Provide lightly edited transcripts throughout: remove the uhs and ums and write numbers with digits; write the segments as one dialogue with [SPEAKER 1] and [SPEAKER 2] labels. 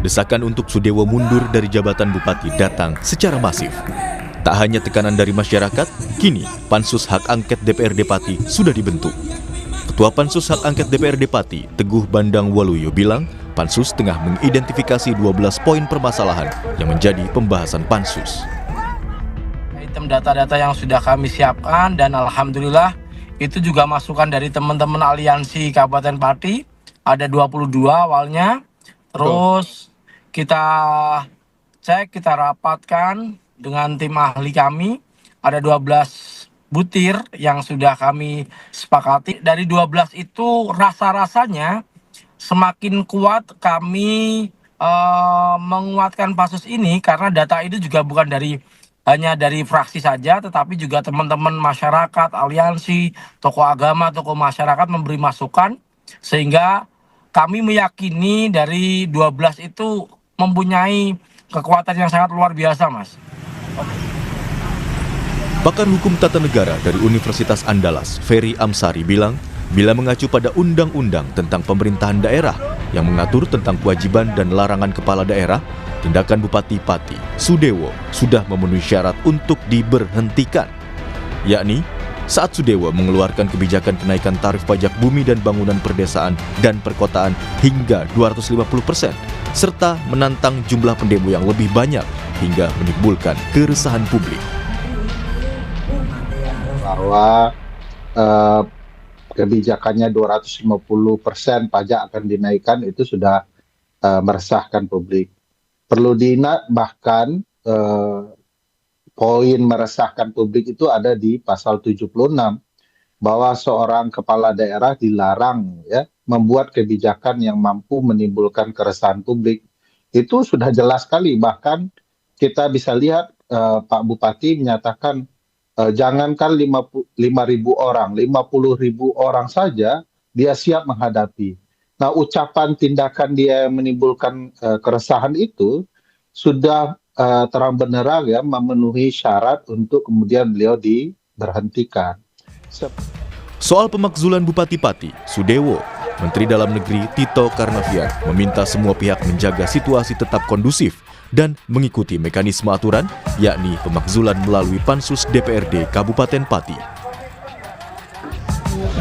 [SPEAKER 1] desakan untuk Sudewo mundur dari jabatan bupati datang secara masif. Tak hanya tekanan dari masyarakat, kini Pansus Hak Angket DPRD Pati sudah dibentuk. Ketua Pansus Hak Angket DPRD Pati, Teguh Bandang Waluyo bilang, Pansus tengah mengidentifikasi 12 poin permasalahan yang menjadi pembahasan Pansus.
[SPEAKER 2] Item data-data yang sudah kami siapkan dan alhamdulillah itu juga masukan dari teman-teman aliansi Kabupaten Pati, ada 22 awalnya. Terus kita cek, kita rapatkan dengan tim ahli kami, ada 12 butir yang sudah kami sepakati. Dari 12 itu rasa-rasanya semakin kuat kami menguatkan Pansus ini karena data itu juga bukan hanya dari fraksi saja, tetapi juga teman-teman masyarakat, aliansi, tokoh agama, tokoh masyarakat memberi masukan, sehingga kami meyakini dari 12 itu mempunyai kekuatan yang sangat luar biasa, Mas.
[SPEAKER 1] Pakar Hukum Tata Negara dari Universitas Andalas, Ferry Amsari bilang, bila mengacu pada undang-undang tentang pemerintahan daerah yang mengatur tentang kewajiban dan larangan kepala daerah, tindakan Bupati Pati, Sudewo, sudah memenuhi syarat untuk diberhentikan. Yakni, saat Sudewo mengeluarkan kebijakan kenaikan tarif pajak bumi dan bangunan perdesaan dan perkotaan hingga 250%, serta menantang jumlah pendemo yang lebih banyak hingga menimbulkan keresahan publik.
[SPEAKER 3] Bahwa kebijakannya 250% pajak akan dinaikkan itu sudah meresahkan publik. Perlu diingat bahkan poin meresahkan publik itu ada di pasal 76 bahwa seorang kepala daerah dilarang membuat kebijakan yang mampu menimbulkan keresahan publik. Itu sudah jelas sekali, bahkan kita bisa lihat Pak Bupati menyatakan jangankan 5.000 orang, 50.000 orang saja dia siap menghadapi. Nah, ucapan tindakan dia yang menimbulkan keresahan itu sudah terang benerang memenuhi syarat untuk kemudian beliau diberhentikan.
[SPEAKER 1] Soal pemakzulan Bupati Pati, Sudewo, Menteri Dalam Negeri Tito Karnavian meminta semua pihak menjaga situasi tetap kondusif dan mengikuti mekanisme aturan, yakni pemakzulan melalui Pansus DPRD Kabupaten Pati.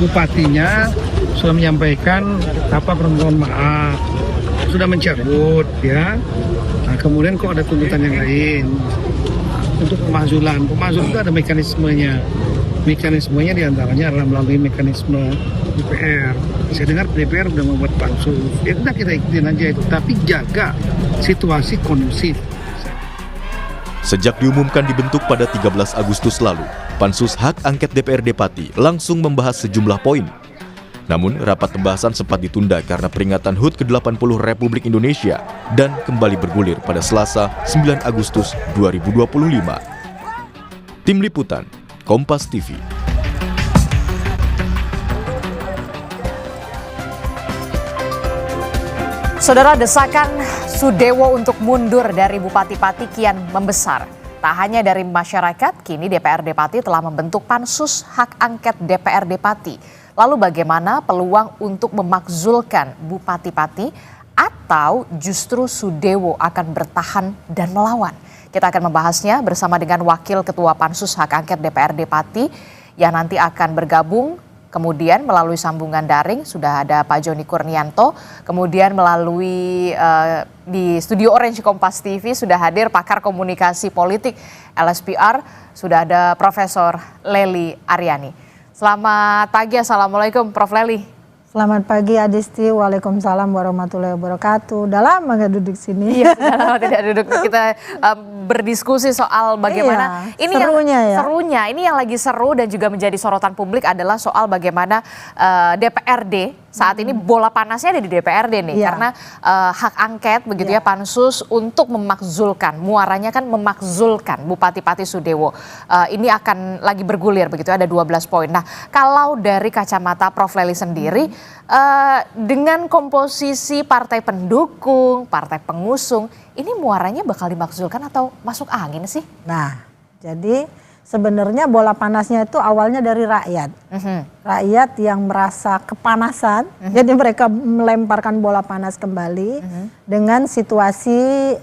[SPEAKER 4] Bupatinya sudah menyampaikan permohonan maaf, sudah mencabut Nah, kemudian kok ada tuntutan yang lain untuk pemakzulan. Pemakzulan itu ada mekanismenya. Mekanismenya diantaranya adalah melalui mekanisme DPR. Saya dengar DPR sudah membuat pansus. Ya udah kita ikutin aja itu, tapi jaga situasi kondusif.
[SPEAKER 1] Sejak diumumkan dibentuk pada 13 Agustus lalu, Pansus Hak Angket DPRD Pati langsung membahas sejumlah poin. Namun, rapat pembahasan sempat ditunda karena peringatan HUT ke-80 Republik Indonesia dan kembali bergulir pada Selasa 9 Agustus 2025. Tim Liputan, Kompas TV.
[SPEAKER 5] Saudara, desakan Sudewo untuk mundur dari Bupati Pati kian membesar. Tak hanya dari masyarakat, kini DPRD Pati telah membentuk Pansus Hak Angket DPRD Pati. Lalu bagaimana peluang untuk memakzulkan Bupati Pati atau justru Sudewo akan bertahan dan melawan? Kita akan membahasnya bersama dengan Wakil Ketua Pansus Hak Angket DPRD Pati yang nanti akan bergabung. Kemudian melalui sambungan daring sudah ada Pak Joni Kurnianto, kemudian melalui di Studio Orange Kompas TV sudah hadir pakar komunikasi politik LSPR, sudah ada Profesor Lely Aryani. Selamat pagi, Assalamualaikum Prof. Lely.
[SPEAKER 6] Selamat pagi Adisti, waalaikumsalam warahmatullahi wabarakatuh. Udah lama gak duduk sini.
[SPEAKER 5] Iya, sudah lama tidak duduk. Kita berdiskusi soal bagaimana ini serunya. Ini yang lagi seru dan juga menjadi sorotan publik adalah soal bagaimana DPRD saat ini bola panasnya ada di DPRD nih, karena hak angket begitu ya, pansus untuk memakzulkan, muaranya kan memakzulkan Bupati Pati Sudewo. Ini akan lagi bergulir begitu, ada 12 poin. Nah, kalau dari kacamata Prof. Lely sendiri, dengan komposisi partai pendukung, partai pengusung, ini muaranya bakal dimakzulkan atau masuk angin sih?
[SPEAKER 6] Nah, jadi sebenarnya bola panasnya itu awalnya dari rakyat. Rakyat yang merasa kepanasan, jadi mereka melemparkan bola panas kembali dengan situasi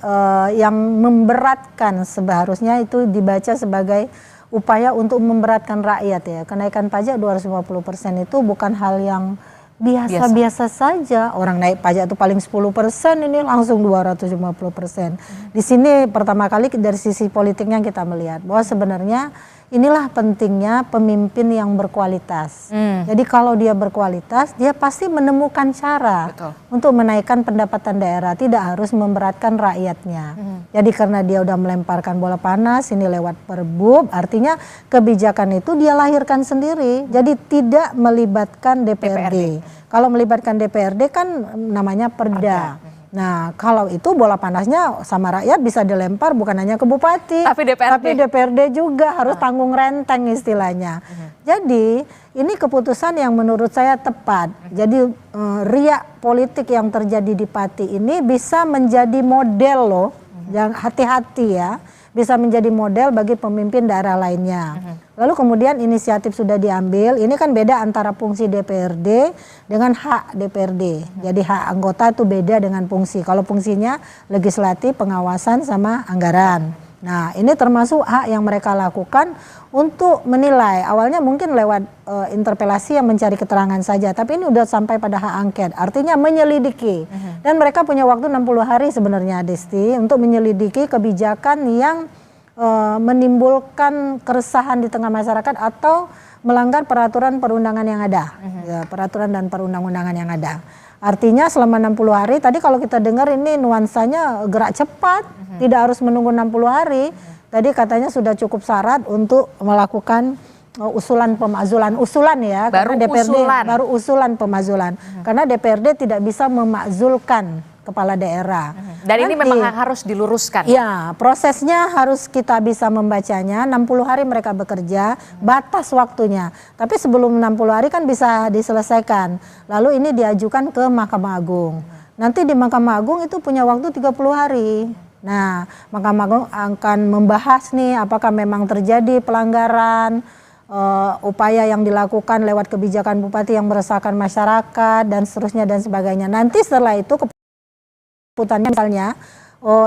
[SPEAKER 6] yang memberatkan, seharusnya itu dibaca sebagai upaya untuk memberatkan rakyat ya. Kenaikan pajak 250% itu bukan hal yang biasa-biasa saja. Orang naik pajak itu paling 10%, ini langsung 250%. Di sini pertama kali dari sisi politiknya kita melihat bahwa sebenarnya inilah pentingnya pemimpin yang berkualitas. Jadi kalau dia berkualitas, dia pasti menemukan cara untuk menaikkan pendapatan daerah, tidak harus memberatkan rakyatnya. Jadi karena dia udah melemparkan bola panas, ini lewat Perbup, artinya kebijakan itu dia lahirkan sendiri. Jadi tidak melibatkan DPRD. Kalau melibatkan DPRD kan namanya perda. Nah, kalau itu bola panasnya sama rakyat bisa dilempar bukan hanya ke bupati, tapi DPRD juga harus tanggung renteng istilahnya. Jadi ini keputusan yang menurut saya tepat. Jadi riak politik yang terjadi di Pati ini bisa menjadi model loh, jangan hati-hati ya, bisa menjadi model bagi pemimpin daerah lainnya. Lalu kemudian inisiatif sudah diambil, ini kan beda antara fungsi DPRD dengan hak DPRD. Jadi hak anggota itu beda dengan fungsi. Kalau fungsinya legislatif, pengawasan sama anggaran. Nah ini termasuk hak yang mereka lakukan untuk menilai. Awalnya mungkin lewat interpelasi yang mencari keterangan saja. Tapi ini udah sampai pada hak angket. Artinya menyelidiki. Dan mereka punya waktu 60 hari sebenarnya Desti untuk menyelidiki kebijakan yang menimbulkan keresahan di tengah masyarakat atau melanggar peraturan perundangan yang ada, ya, peraturan dan perundang-undangan yang ada. Artinya selama 60 hari, tadi kalau kita dengar ini nuansanya gerak cepat, tidak harus menunggu 60 hari. Tadi katanya sudah cukup syarat untuk melakukan usulan pemakzulan, ya,
[SPEAKER 5] baru
[SPEAKER 6] karena DPRD
[SPEAKER 5] usulan.
[SPEAKER 6] baru usulan pemakzulan, karena DPRD tidak bisa memakzulkan kepala daerah.
[SPEAKER 5] Dan nanti, ini memang harus diluruskan.
[SPEAKER 6] Ya, prosesnya harus kita bisa membacanya. 60 hari mereka bekerja, batas waktunya. Tapi sebelum 60 hari kan bisa diselesaikan. Lalu ini diajukan ke Mahkamah Agung. Nanti di Mahkamah Agung itu punya waktu 30 hari. Nah, Mahkamah Agung akan membahas nih apakah memang terjadi pelanggaran, upaya yang dilakukan lewat kebijakan bupati yang meresahkan masyarakat dan seterusnya dan sebagainya. Nanti setelah itu keputusannya misalnya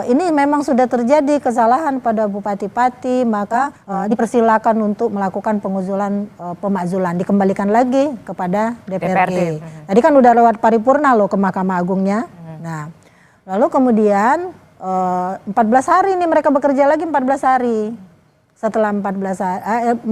[SPEAKER 6] ini memang sudah terjadi kesalahan pada Bupati Pati, maka dipersilakan untuk melakukan pengusulan pemakzulan, dikembalikan lagi kepada DPRD. Tadi kan udah lewat paripurna loh ke Mahkamah Agungnya. Nah, lalu kemudian 14 hari ini mereka bekerja lagi 14 hari. Setelah 30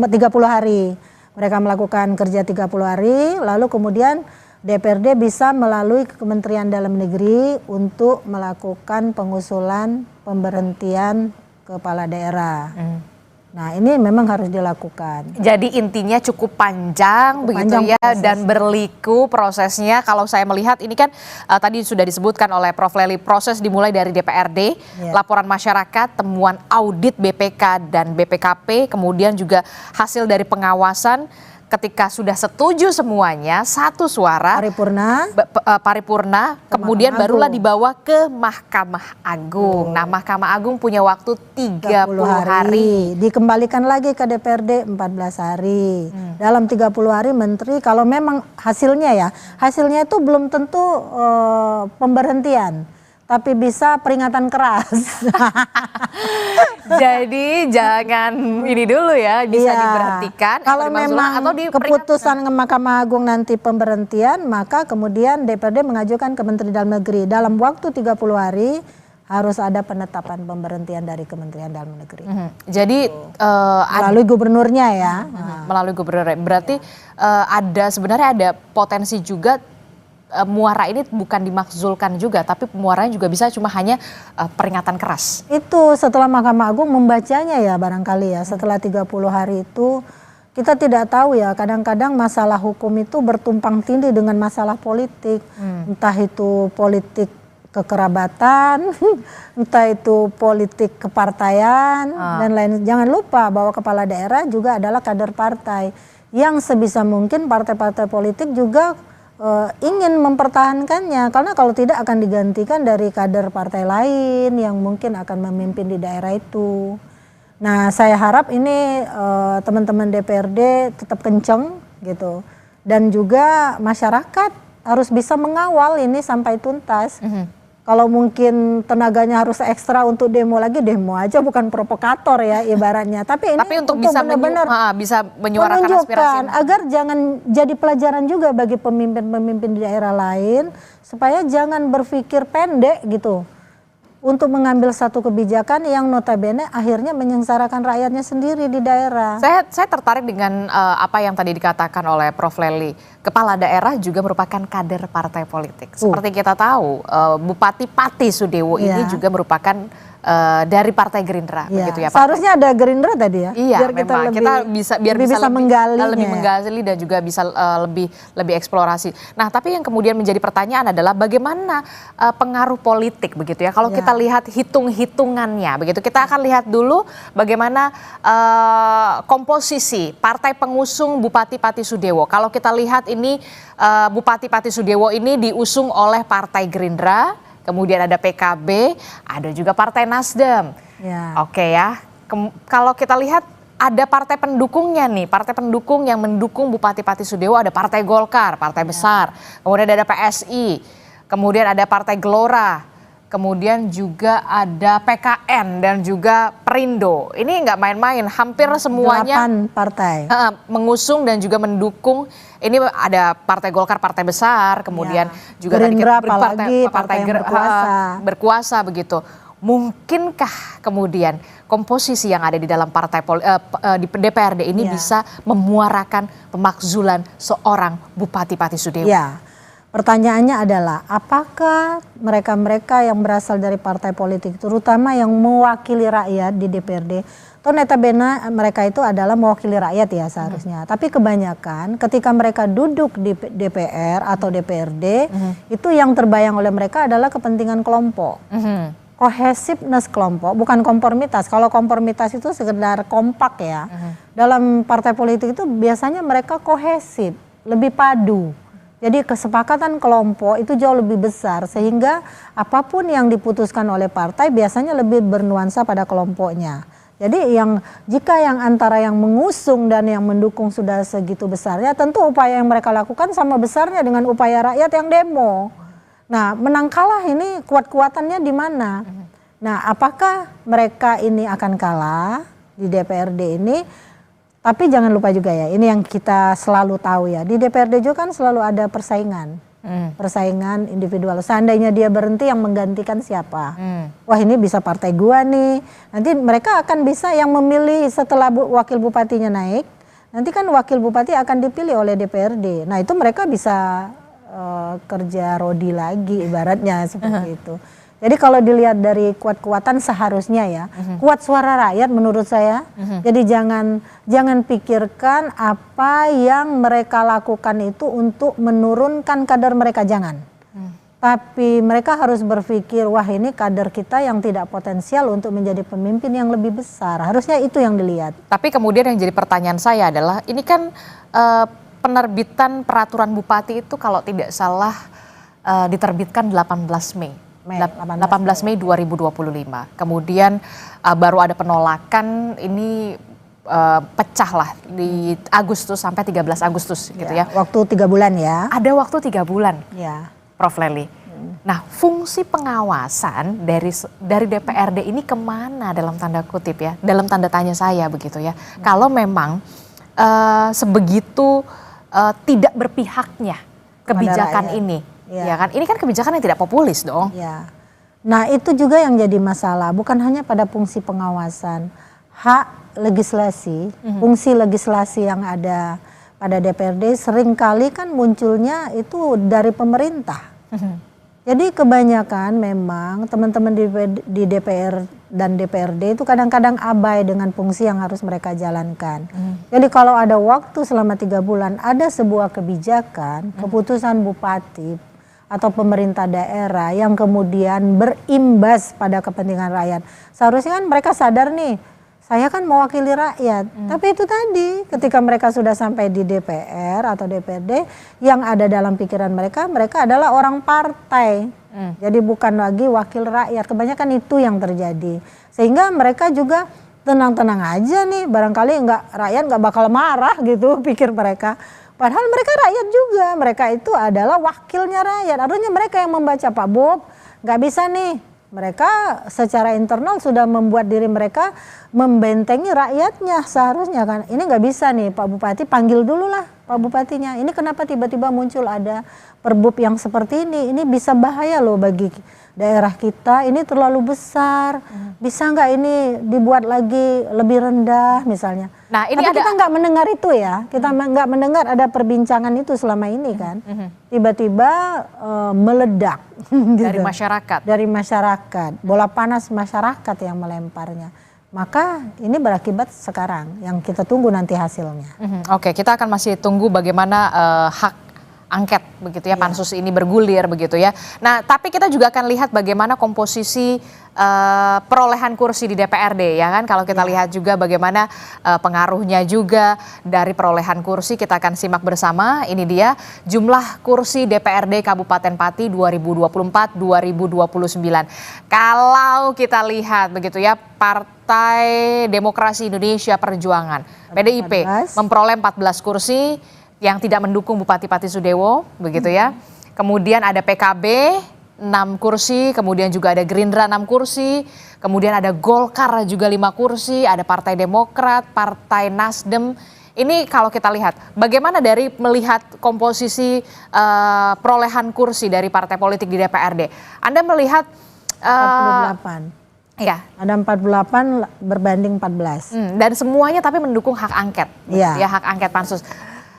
[SPEAKER 6] hari mereka melakukan kerja 30 hari, lalu kemudian DPRD bisa melalui Kementerian Dalam Negeri untuk melakukan pengusulan pemberhentian kepala daerah. Nah ini memang harus dilakukan.
[SPEAKER 5] Jadi intinya cukup panjang begitu ya, prosesnya. Dan berliku prosesnya. Kalau saya melihat ini kan tadi sudah disebutkan oleh Prof. Lely, proses dimulai dari DPRD, laporan masyarakat, temuan audit BPK dan BPKP, kemudian juga hasil dari pengawasan. Ketika sudah setuju semuanya, satu suara paripurna, kemudian barulah dibawa ke Mahkamah Agung. Nah, Mahkamah Agung punya waktu 30 hari.
[SPEAKER 6] Dikembalikan lagi ke DPRD 14 hari. Dalam 30 hari menteri, kalau memang hasilnya itu belum tentu pemberhentian, tapi bisa peringatan keras.
[SPEAKER 5] Jadi jangan ini dulu ya, bisa diberhentikan.
[SPEAKER 6] Kalau memang atau keputusan Mahkamah Agung nanti pemberhentian, maka kemudian DPRD mengajukan ke Menteri Dalam Negeri. Dalam waktu 30 hari harus ada penetapan pemberhentian dari Kementerian Dalam Negeri.
[SPEAKER 5] Jadi
[SPEAKER 6] melalui gubernurnya ya.
[SPEAKER 5] Melalui gubernur. Berarti sebenarnya ada potensi juga muara ini bukan dimakzulkan juga, tapi muaranya juga bisa cuma hanya peringatan keras. Itu
[SPEAKER 6] setelah Mahkamah Agung membacanya ya barangkali ya, setelah 30 hari itu kita tidak tahu ya, kadang-kadang masalah hukum itu bertumpang tindih dengan masalah politik. Entah itu politik kekerabatan, entah itu politik kepartaian dan lain. Jangan lupa bahwa kepala daerah juga adalah kader partai yang sebisa mungkin partai-partai politik juga ingin mempertahankannya, karena kalau tidak akan digantikan dari kader partai lain yang mungkin akan memimpin di daerah itu. Nah, saya harap ini teman-teman DPRD tetap kenceng gitu. Dan juga masyarakat harus bisa mengawal ini sampai tuntas. Kalau mungkin tenaganya harus ekstra untuk demo lagi, demo aja, bukan provokator ya ibaratnya. Tapi ini
[SPEAKER 5] untuk bisa
[SPEAKER 6] benar-benar
[SPEAKER 5] bisa menyuarakan aspirasi.
[SPEAKER 6] Agar jangan jadi pelajaran juga bagi pemimpin-pemimpin di daerah lain, supaya jangan berpikir pendek gitu untuk mengambil satu kebijakan yang notabene akhirnya menyengsarakan rakyatnya sendiri di daerah.
[SPEAKER 5] Saya tertarik dengan apa yang tadi dikatakan oleh Prof. Lely. Kepala daerah juga merupakan kader partai politik. Seperti kita tahu, Bupati Pati Sudewo ini juga merupakan dari Partai Gerindra, begitu ya Pak?
[SPEAKER 6] Seharusnya ada Gerindra tadi ya.
[SPEAKER 5] Iya, biar kita bisa lebih menggali dan juga bisa lebih eksplorasi. Nah, tapi yang kemudian menjadi pertanyaan adalah bagaimana pengaruh politik begitu ya. Kalau kita lihat hitung-hitungannya begitu, kita akan lihat dulu bagaimana komposisi partai pengusung Bupati Pati Sudewo. Kalau kita lihat ini Bupati Pati Sudewo ini diusung oleh Partai Gerindra. Kemudian ada PKB, ada juga Partai Nasdem. Oke ya, kalau kita lihat ada partai pendukungnya nih, partai pendukung yang mendukung Bupati Pati Sudewo ada Partai Golkar, partai besar. Kemudian ada PSI, kemudian ada Partai Gelora, kemudian juga ada PKN dan juga Perindo. Ini nggak main-main, hampir semuanya
[SPEAKER 6] 8 partai
[SPEAKER 5] mengusung dan juga mendukung. Ini ada Partai Golkar, partai besar, kemudian juga
[SPEAKER 6] Gerindra, partai yang
[SPEAKER 5] berkuasa begitu. Mungkinkah kemudian komposisi yang ada di dalam di DPRD ini bisa memuarakan pemakzulan seorang Bupati Pati Sudewo?
[SPEAKER 6] Ya, pertanyaannya adalah apakah mereka-mereka yang berasal dari partai politik, terutama yang mewakili rakyat di DPRD, notabene mereka itu adalah mewakili rakyat ya seharusnya. Tapi kebanyakan ketika mereka duduk di DPR atau DPRD, itu yang terbayang oleh mereka adalah kepentingan kelompok. Kohesiveness kelompok, bukan konformitas. Kalau konformitas itu sekedar kompak ya. Dalam partai politik itu biasanya mereka kohesif, lebih padu. Jadi kesepakatan kelompok itu jauh lebih besar sehingga apapun yang diputuskan oleh partai biasanya lebih bernuansa pada kelompoknya. Jadi jika yang antara yang mengusung dan yang mendukung sudah segitu besarnya, tentu upaya yang mereka lakukan sama besarnya dengan upaya rakyat yang demo. Nah, menang kalah ini kuat-kuatannya di mana? Nah, apakah mereka ini akan kalah di DPRD ini? Tapi jangan lupa juga ya, ini yang kita selalu tahu ya, di DPRD juga kan selalu ada persaingan. Persaingan individual. Seandainya dia berhenti, yang menggantikan siapa? Wah, ini bisa partai gua nih. Nanti mereka akan bisa yang memilih setelah wakil bupatinya naik. Nanti kan wakil bupati akan dipilih oleh DPRD. Nah, itu mereka bisa kerja rodi lagi ibaratnya seperti itu. Jadi kalau dilihat dari kuat-kuatan seharusnya ya, kuat suara rakyat menurut saya. Jadi jangan pikirkan apa yang mereka lakukan itu untuk menurunkan kader mereka, jangan. Tapi mereka harus berpikir, wah ini kader kita yang tidak potensial untuk menjadi pemimpin yang lebih besar. Harusnya itu yang dilihat.
[SPEAKER 5] Tapi kemudian yang jadi pertanyaan saya adalah, ini kan penerbitan peraturan bupati itu kalau tidak salah diterbitkan 18 Mei. 18 Mei 2025. Kemudian baru ada penolakan ini pecah lah di Agustus sampai 13 Agustus gitu ya.
[SPEAKER 6] Waktu 3 bulan ya.
[SPEAKER 5] Ada waktu 3 bulan.
[SPEAKER 6] Ya.
[SPEAKER 5] Prof. Lely. Nah, fungsi pengawasan dari DPRD ini kemana dalam tanda kutip ya? Dalam tanda tanya saya begitu ya. Kalau memang sebegitu tidak berpihaknya kebijakan ini. Ya kan, ini kan kebijakan yang tidak populis dong.
[SPEAKER 6] Ya. Nah, itu juga yang jadi masalah, bukan hanya pada fungsi pengawasan, hak legislasi, fungsi legislasi yang ada pada DPRD seringkali kan munculnya itu dari pemerintah. Jadi kebanyakan memang teman-teman di DPR dan DPRD itu kadang-kadang abai dengan fungsi yang harus mereka jalankan. Jadi kalau ada waktu selama 3 bulan, ada sebuah kebijakan, keputusan bupati atau pemerintah daerah yang kemudian berimbas pada kepentingan rakyat. Seharusnya kan mereka sadar nih, saya kan mewakili rakyat. Tapi itu tadi, ketika mereka sudah sampai di DPR atau DPRD, yang ada dalam pikiran mereka adalah orang partai. Jadi bukan lagi wakil rakyat. Kebanyakan itu yang terjadi. Sehingga mereka juga tenang-tenang aja nih, barangkali rakyat nggak bakal marah gitu pikir mereka. Padahal mereka rakyat juga, mereka itu adalah wakilnya rakyat. Artinya mereka yang membaca, Pak Bob, nggak bisa nih. Mereka secara internal sudah membuat diri mereka membentengi rakyatnya seharusnya kan. Ini nggak bisa nih Pak Bupati, panggil dulu lah Pak Bupatinya. Ini kenapa tiba-tiba muncul ada perbub yang seperti ini bisa bahaya loh bagi daerah kita, ini terlalu besar, bisa nggak ini dibuat lagi lebih rendah misalnya.
[SPEAKER 5] Nah, ini
[SPEAKER 6] tapi kita nggak mendengar itu ya, kita nggak mendengar ada perbincangan itu selama ini kan. Tiba-tiba meledak
[SPEAKER 5] dari
[SPEAKER 6] gitu.
[SPEAKER 5] masyarakat.
[SPEAKER 6] Dari masyarakat, bola panas masyarakat yang melemparnya. Maka ini berakibat sekarang, yang kita tunggu nanti hasilnya.
[SPEAKER 5] Oke, kita akan masih tunggu bagaimana hak angket begitu ya, pansus ini bergulir begitu ya. Nah, tapi kita juga akan lihat bagaimana komposisi perolehan kursi di DPRD ya kan. Kalau kita lihat juga bagaimana pengaruhnya juga dari perolehan kursi, kita akan simak bersama. Ini dia jumlah kursi DPRD Kabupaten Pati 2024-2029. Kalau kita lihat begitu ya, Partai Demokrasi Indonesia Perjuangan PDIP memperoleh 14 kursi yang tidak mendukung Bupati Pati Sudewo, begitu ya. Kemudian ada PKB 6 kursi, kemudian juga ada Gerindra 6 kursi, kemudian ada Golkar juga 5 kursi, ada Partai Demokrat, Partai Nasdem. Ini kalau kita lihat, bagaimana dari melihat komposisi perolehan kursi dari partai politik di DPRD? Anda melihat
[SPEAKER 6] 48.
[SPEAKER 5] Ya.
[SPEAKER 6] Ada 48 berbanding 14.
[SPEAKER 5] Dan semuanya tapi mendukung hak angket,
[SPEAKER 6] ya
[SPEAKER 5] hak angket pansus.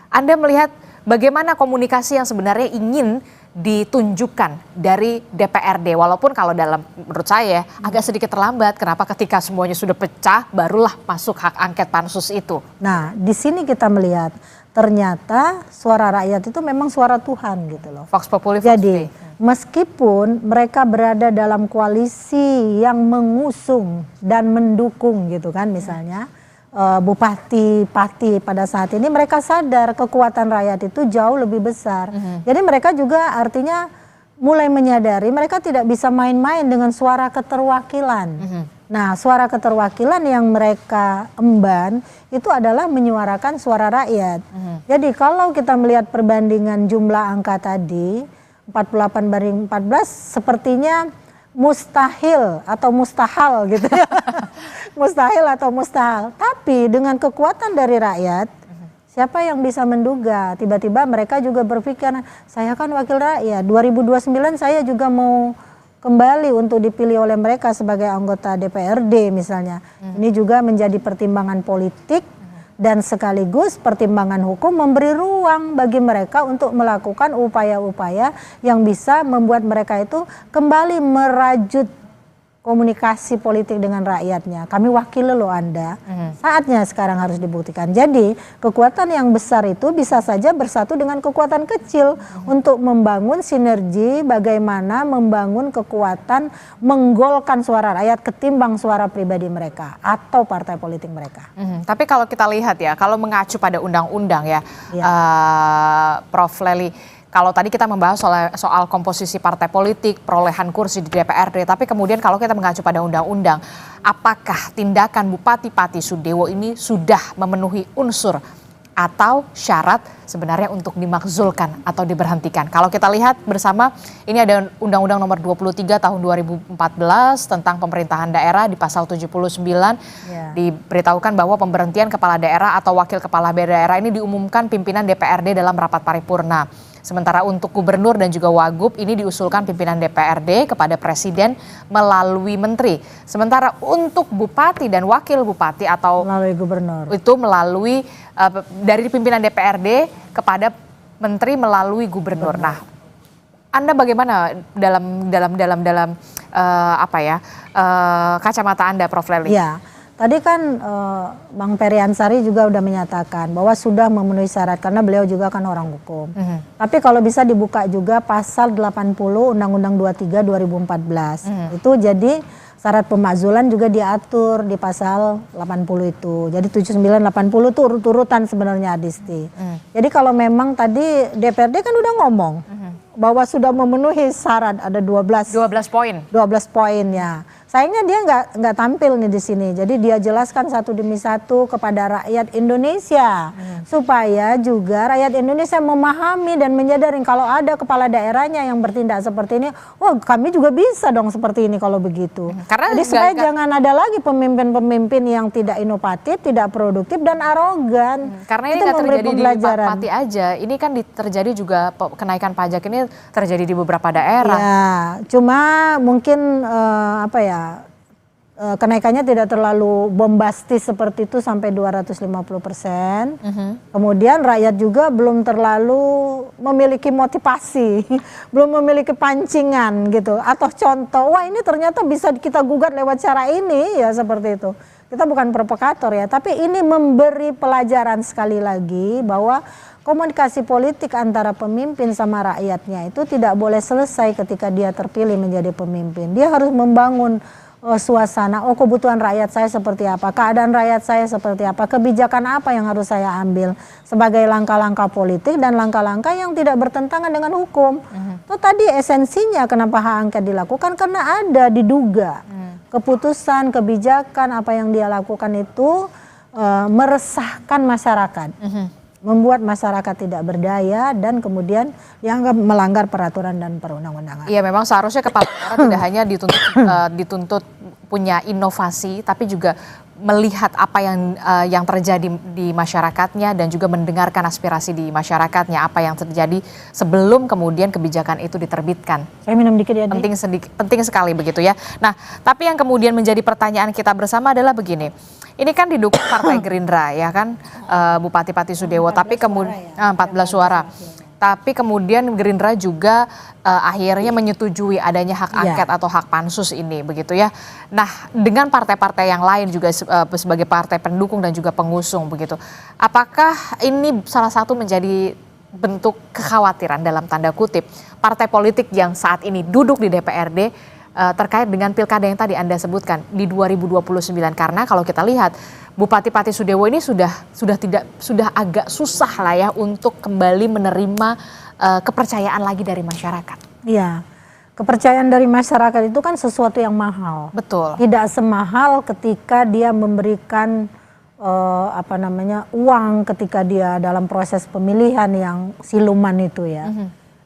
[SPEAKER 5] Anda melihat bagaimana komunikasi yang sebenarnya ingin ditunjukkan dari DPRD, walaupun kalau menurut saya agak sedikit terlambat. Kenapa ketika semuanya sudah pecah barulah masuk hak angket pansus itu?
[SPEAKER 6] Nah, di sini kita melihat ternyata suara rakyat itu memang suara Tuhan gitu loh.
[SPEAKER 5] Vox Populi.
[SPEAKER 6] Jadi meskipun mereka berada dalam koalisi yang mengusung dan mendukung gitu kan, misalnya Bupati Pati pada saat ini, mereka sadar kekuatan rakyat itu jauh lebih besar. Jadi mereka juga artinya mulai menyadari mereka tidak bisa main-main dengan suara keterwakilan. Nah, suara keterwakilan yang mereka emban itu adalah menyuarakan suara rakyat. Jadi kalau kita melihat perbandingan jumlah angka tadi 48 banding 14 sepertinya mustahil atau mustahil gitu ya. Mustahil atau mustahil. Tapi dengan kekuatan dari rakyat, siapa yang bisa menduga tiba-tiba mereka juga berpikir, saya kan wakil rakyat, 2029 saya juga mau kembali untuk dipilih oleh mereka sebagai anggota DPRD misalnya. Ini juga menjadi pertimbangan politik dan sekaligus pertimbangan hukum memberi ruang bagi mereka untuk melakukan upaya-upaya yang bisa membuat mereka itu kembali merajut komunikasi politik dengan rakyatnya. Kami wakili loh Anda. Saatnya sekarang harus dibuktikan. Jadi kekuatan yang besar itu bisa saja bersatu dengan kekuatan kecil untuk membangun sinergi bagaimana membangun kekuatan menggolkan suara rakyat ketimbang suara pribadi mereka atau partai politik mereka.
[SPEAKER 5] Tapi kalau kita lihat ya, kalau mengacu pada undang-undang ya, Prof. Lely, kalau tadi kita membahas soal komposisi partai politik, perolehan kursi di DPRD, tapi kemudian kalau kita mengacu pada undang-undang, apakah tindakan Bupati Pati Sudewo ini sudah memenuhi unsur atau syarat sebenarnya untuk dimakzulkan atau diberhentikan? Kalau kita lihat bersama, ini ada Undang-Undang Nomor 23 Tahun 2014 tentang pemerintahan daerah di pasal 79 diberitahukan bahwa pemberhentian kepala daerah atau wakil kepala daerah ini diumumkan pimpinan DPRD dalam rapat paripurna. Sementara untuk gubernur dan juga wagub ini diusulkan pimpinan DPRD kepada presiden melalui menteri. Sementara untuk bupati dan wakil bupati atau
[SPEAKER 6] melalui gubernur
[SPEAKER 5] itu melalui dari pimpinan DPRD kepada menteri melalui gubernur. Nah, Anda bagaimana dalam kacamata Anda, Prof. Lely?
[SPEAKER 6] Ya. Tadi kan Bang Ferry Amsari juga udah menyatakan bahwa sudah memenuhi syarat karena beliau juga kan orang hukum. Tapi kalau bisa dibuka juga pasal 80 Undang-Undang 23 2014. Itu jadi syarat pemakzulan juga diatur di pasal 80 itu. Jadi 79 80 itu urut-urutan sebenarnya Adisti. Jadi kalau memang tadi DPRD kan udah ngomong bahwa sudah memenuhi syarat ada 12
[SPEAKER 5] poin.
[SPEAKER 6] 12 poin ya. Sayangnya dia nggak tampil nih di sini. Jadi dia jelaskan satu demi satu kepada rakyat Indonesia supaya juga rakyat Indonesia memahami dan menyadari kalau ada kepala daerahnya yang bertindak seperti ini, oh kami juga bisa dong seperti ini kalau begitu.
[SPEAKER 5] Karena
[SPEAKER 6] jadi supaya jangan ada lagi pemimpin-pemimpin yang tidak inovatif, tidak produktif dan arogan.
[SPEAKER 5] Karena ini nggak terjadi di Pati aja. Ini kan terjadi juga kenaikan pajak ini terjadi di beberapa daerah.
[SPEAKER 6] Ya, cuma mungkin kenaikannya tidak terlalu bombastis seperti itu sampai 250%. Kemudian rakyat juga belum terlalu memiliki motivasi, belum memiliki pancingan gitu. Atau contoh, wah ini ternyata bisa kita gugat lewat cara ini ya seperti itu. Kita bukan provokator ya, tapi ini memberi pelajaran sekali lagi bahwa komunikasi politik antara pemimpin sama rakyatnya itu tidak boleh selesai ketika dia terpilih menjadi pemimpin. Dia harus membangun suasana, oh kebutuhan rakyat saya seperti apa, keadaan rakyat saya seperti apa, kebijakan apa yang harus saya ambil sebagai langkah-langkah politik dan langkah-langkah yang tidak bertentangan dengan hukum. Itu tadi esensinya kenapa hak angket dilakukan, karena ada diduga keputusan, kebijakan apa yang dia lakukan itu meresahkan masyarakat. Membuat masyarakat tidak berdaya dan kemudian dianggap melanggar peraturan dan perundang-undangan.
[SPEAKER 5] Iya, memang seharusnya kepala daerah tidak hanya dituntut punya inovasi, tapi juga melihat apa yang terjadi di masyarakatnya dan juga mendengarkan aspirasi di masyarakatnya, apa yang terjadi sebelum kemudian kebijakan itu diterbitkan.
[SPEAKER 6] Saya minum dikit ya.
[SPEAKER 5] Penting sekali begitu ya. Nah, tapi yang kemudian menjadi pertanyaan kita bersama adalah begini. Ini kan didukung Partai Gerindra ya kan, Bupati Pati Sudewo, tapi kemudian 14 suara. Tapi kemudian Gerindra juga akhirnya menyetujui adanya hak angket atau hak pansus ini begitu ya. Nah, dengan partai-partai yang lain juga sebagai partai pendukung dan juga pengusung begitu. Apakah ini salah satu menjadi bentuk kekhawatiran dalam tanda kutip partai politik yang saat ini duduk di DPRD terkait dengan pilkada yang tadi Anda sebutkan di 2029, karena kalau kita lihat Bupati Pati Sudewo ini sudah agak susah lah ya untuk kembali menerima kepercayaan lagi dari masyarakat.
[SPEAKER 6] Iya, kepercayaan dari masyarakat itu kan sesuatu yang mahal.
[SPEAKER 5] Betul.
[SPEAKER 6] Tidak semahal ketika dia memberikan uang ketika dia dalam proses pemilihan yang siluman itu ya.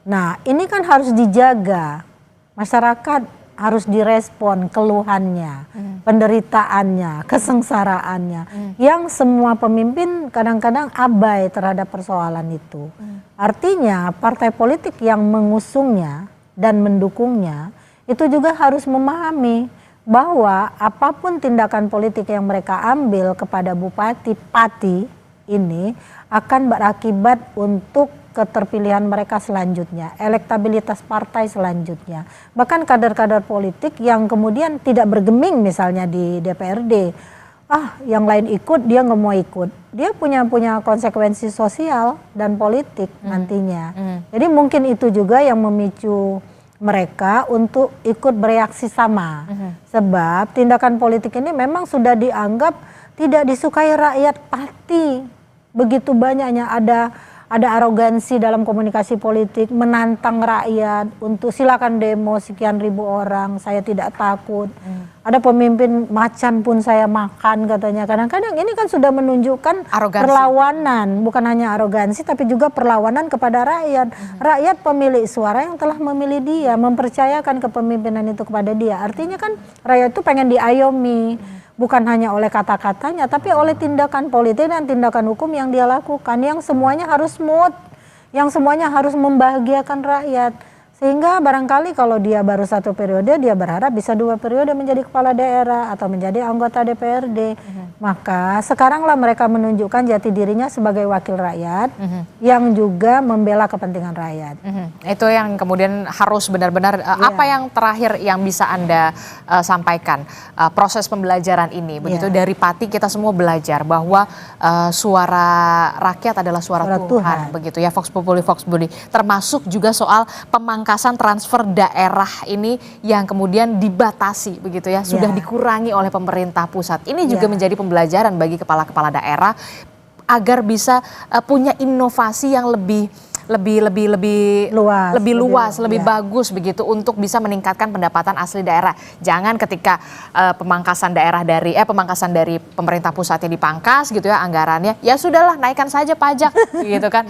[SPEAKER 6] Nah, ini kan harus dijaga. Masyarakat harus direspon keluhannya, penderitaannya, kesengsaraannya. Yang semua pemimpin kadang-kadang abai terhadap persoalan itu. Artinya partai politik yang mengusungnya dan mendukungnya itu juga harus memahami bahwa apapun tindakan politik yang mereka ambil kepada Bupati Pati ini akan berakibat untuk keterpilihan mereka selanjutnya, elektabilitas partai selanjutnya. Bahkan kader-kader politik yang kemudian tidak bergeming misalnya di DPRD, yang lain ikut, dia nggak mau ikut. Dia punya konsekuensi sosial dan politik nantinya. Jadi mungkin itu juga yang memicu mereka untuk ikut bereaksi sama. Sebab tindakan politik ini memang sudah dianggap tidak disukai rakyat Pati. Begitu banyaknya ada arogansi dalam komunikasi politik, menantang rakyat untuk silakan demo sekian ribu orang, saya tidak takut. Ada pemimpin macan pun saya makan katanya. Kadang-kadang ini kan sudah menunjukkan arogansi. Perlawanan, bukan hanya arogansi tapi juga perlawanan kepada rakyat. Rakyat pemilik suara yang telah memilih dia, mempercayakan kepemimpinan itu kepada dia. Artinya kan rakyat itu pengen diayomi. Bukan hanya oleh kata-katanya, tapi oleh tindakan politik dan tindakan hukum yang dia lakukan. Yang semuanya harus smooth, yang semuanya harus membahagiakan rakyat. Sehingga barangkali kalau dia baru 1 periode, dia berharap bisa 2 periode menjadi kepala daerah atau menjadi anggota DPRD. Maka sekaranglah mereka menunjukkan jati dirinya sebagai wakil rakyat yang juga membela kepentingan rakyat.
[SPEAKER 5] Itu yang kemudian harus benar-benar apa yang terakhir yang bisa Anda sampaikan proses pembelajaran ini begitu dari Pati kita semua belajar bahwa suara rakyat adalah suara Tuhan begitu ya, Vox Populi termasuk juga soal pemangkasan transfer daerah ini yang kemudian dibatasi begitu ya, sudah dikurangi oleh pemerintah pusat. Ini juga menjadi pembelajaran bagi kepala-kepala daerah agar bisa punya inovasi yang lebih
[SPEAKER 6] luas,
[SPEAKER 5] lebih bagus begitu untuk bisa meningkatkan pendapatan asli daerah. Jangan ketika pemangkasan dari pemerintah pusatnya dipangkas gitu ya anggarannya, ya sudahlah naikkan saja pajak gitu kan.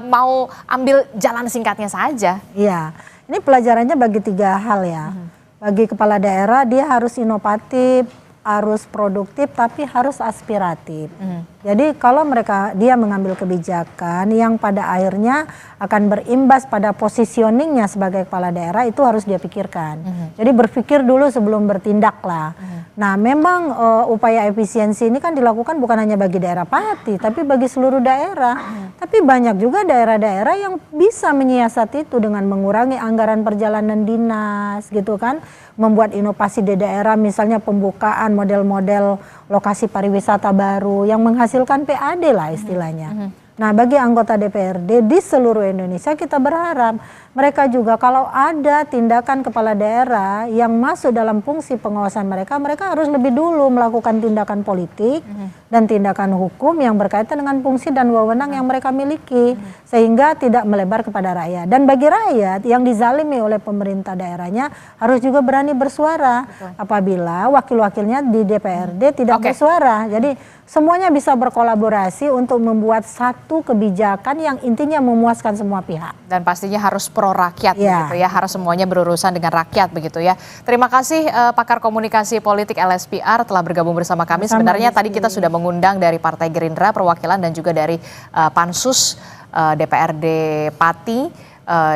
[SPEAKER 5] Mau ambil jalan singkatnya saja.
[SPEAKER 6] Iya, ini pelajarannya bagi 3 hal ya. Bagi kepala daerah dia harus inovatif, harus produktif, tapi harus aspiratif. Jadi kalau dia mengambil kebijakan yang pada akhirnya akan berimbas pada positioningnya sebagai kepala daerah, itu harus dia pikirkan. Jadi berpikir dulu sebelum bertindak lah. Nah memang upaya efisiensi ini kan dilakukan bukan hanya bagi daerah Pati, tapi bagi seluruh daerah. Tapi banyak juga daerah-daerah yang bisa menyiasati itu dengan mengurangi anggaran perjalanan dinas gitu kan. Membuat inovasi di daerah, misalnya pembukaan model-model lokasi pariwisata baru yang menghasilkan PAD lah istilahnya. Nah bagi anggota DPRD di seluruh Indonesia kita berharap mereka juga kalau ada tindakan kepala daerah yang masuk dalam fungsi pengawasan mereka harus lebih dulu melakukan tindakan politik dan tindakan hukum yang berkaitan dengan fungsi dan wewenang yang mereka miliki sehingga tidak melebar kepada rakyat. Dan bagi rakyat yang dizalimi oleh pemerintah daerahnya harus juga berani bersuara apabila wakil-wakilnya di DPRD tidak bersuara. Jadi semuanya bisa berkolaborasi untuk membuat satu kebijakan yang intinya memuaskan semua pihak.
[SPEAKER 5] Dan pastinya harus pro rakyat begitu ya, harus semuanya berurusan dengan rakyat begitu ya. Terima kasih pakar komunikasi politik LSPR telah bergabung bersama kami. Sebenarnya tadi kita sudah mengundang dari Partai Gerindra perwakilan dan juga dari Pansus DPRD Pati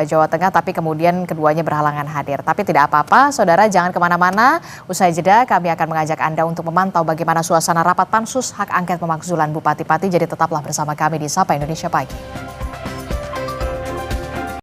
[SPEAKER 5] Jawa Tengah, tapi kemudian keduanya berhalangan hadir. Tapi tidak apa-apa, saudara jangan kemana-mana. Usai jeda kami akan mengajak Anda untuk memantau bagaimana suasana rapat Pansus hak angket pemakzulan Bupati Pati. Jadi tetaplah bersama kami di Sapa Indonesia Pagi.